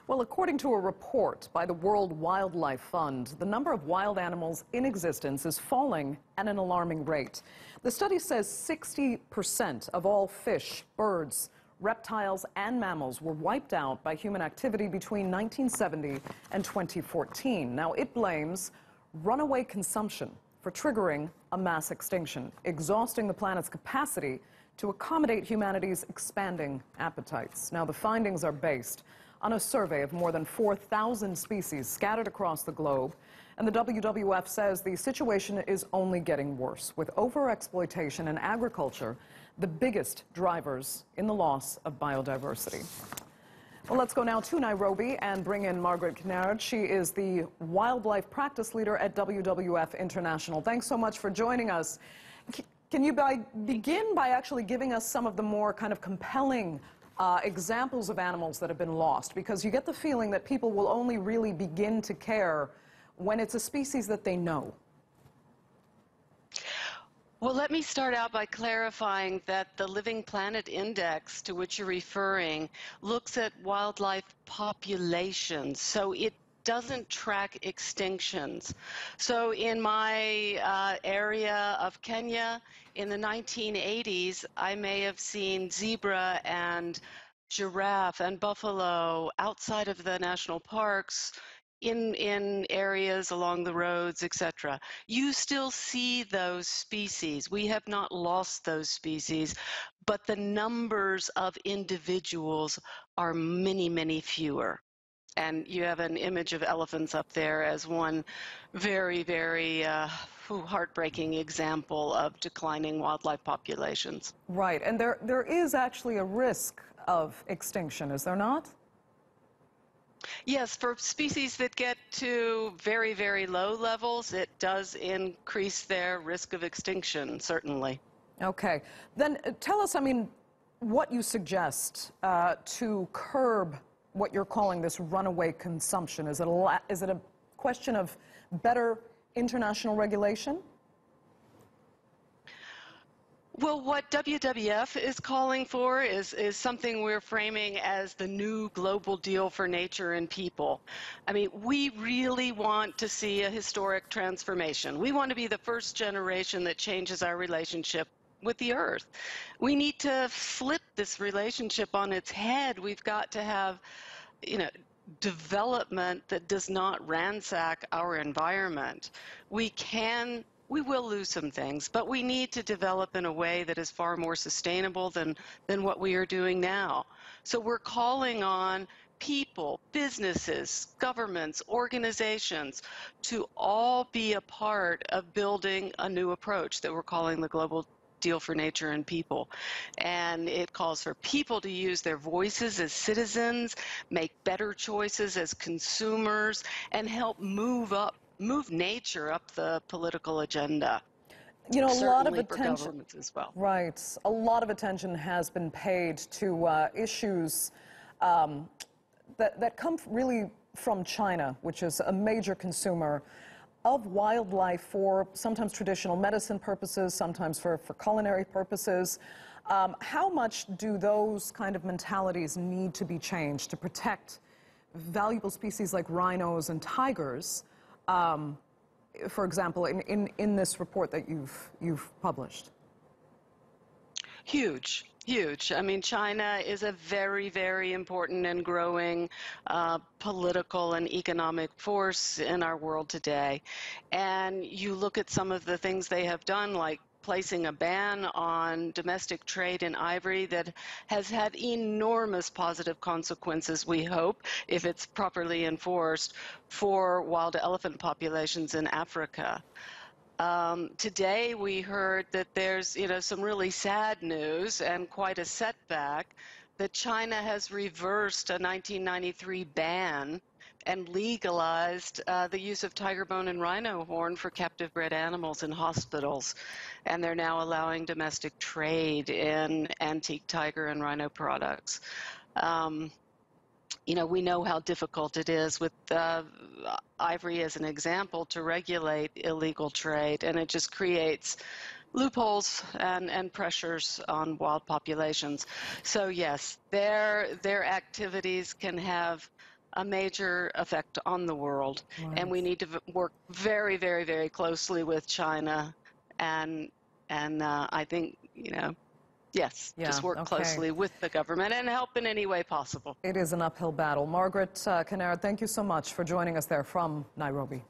Well, according to a report by the World Wildlife Fund, the number of wild animals in existence is falling at an alarming rate. The study says 60% of all fish, birds, reptiles, and mammals were wiped out by human activity between 1970 and 2014. Now, it blames runaway consumption for triggering a mass extinction, exhausting the planet's capacity to accommodate humanity's expanding appetites. Now, the findings are based on a survey of more than 4,000 species scattered across the globe, and the WWF says the situation is only getting worse, with overexploitation and agriculture the biggest drivers in the loss of biodiversity. Well, let's go now to Nairobi and bring in Margaret Kinnaird. She is the wildlife practice leader at WWF International. Thanks so much for joining us. Can you begin by actually giving us some of the more kind of compelling examples of animals that have been lost? Because you get the feeling that people will only really begin to care when it's a species that they know. Well, let me start out by clarifying that the Living Planet Index to which you're referring looks at wildlife populations, so it doesn't track extinctions. So in my area of Kenya in the 1980s, I may have seen zebra and giraffe and buffalo outside of the national parks, in areas along the roads, etc. You still see those species. We have not lost those species, but the numbers of individuals are many, many fewer. And you have an image of elephants up there as one very, very heartbreaking example of declining wildlife populations. Right, and there is actually a risk of extinction, is there not? Yes, for species that get to very, very low levels, it does increase their risk of extinction, certainly. Okay. Then tell us, I mean, what you suggest to curb what you're calling this runaway consumption. Is it a question of better international regulation? Well, what WWF is calling for is something we're framing as the new global deal for nature and people. I mean, we really want to see a historic transformation. We want to be the first generation that changes our relationship with the earth. We need to flip this relationship on its head. We've got to have, development that does not ransack our environment. We will lose some things, but we need to develop in a way that is far more sustainable than what we are doing now. So we're calling on people, businesses, governments, organizations to all be a part of building a new approach that we're calling the Global Deal for Nature and People. And it calls for people to use their voices as citizens, make better choices as consumers, and help move nature up the political agenda. You know, a lot of attention, for governments as well. Right. A lot of attention has been paid to issues that come really from China, which is a major consumer of wildlife for sometimes traditional medicine purposes, sometimes for culinary purposes. How much do those kind of mentalities need to be changed to protect valuable species like rhinos and tigers? For example, in this report that you've published? Huge. I mean, China is a very, very important and growing political and economic force in our world today. And you look at some of the things they have done, like placing a ban on domestic trade in ivory that has had enormous positive consequences, we hope, if it's properly enforced, for wild elephant populations in Africa. Today we heard that there's, some really sad news and quite a setback that China has reversed a 1993 ban and legalized the use of tiger bone and rhino horn for captive bred animals in hospitals. And they're now allowing domestic trade in antique tiger and rhino products. We know how difficult it is with ivory as an example to regulate illegal trade, and it just creates loopholes and pressures on wild populations. So yes, their activities can have a major effect on the world. Right. And we need to work very, very, very closely with China. And I think, yes, Yeah, just work okay. closely with the government and help in any way possible. It is an uphill battle. Margaret Kinnaird, thank you so much for joining us there from Nairobi.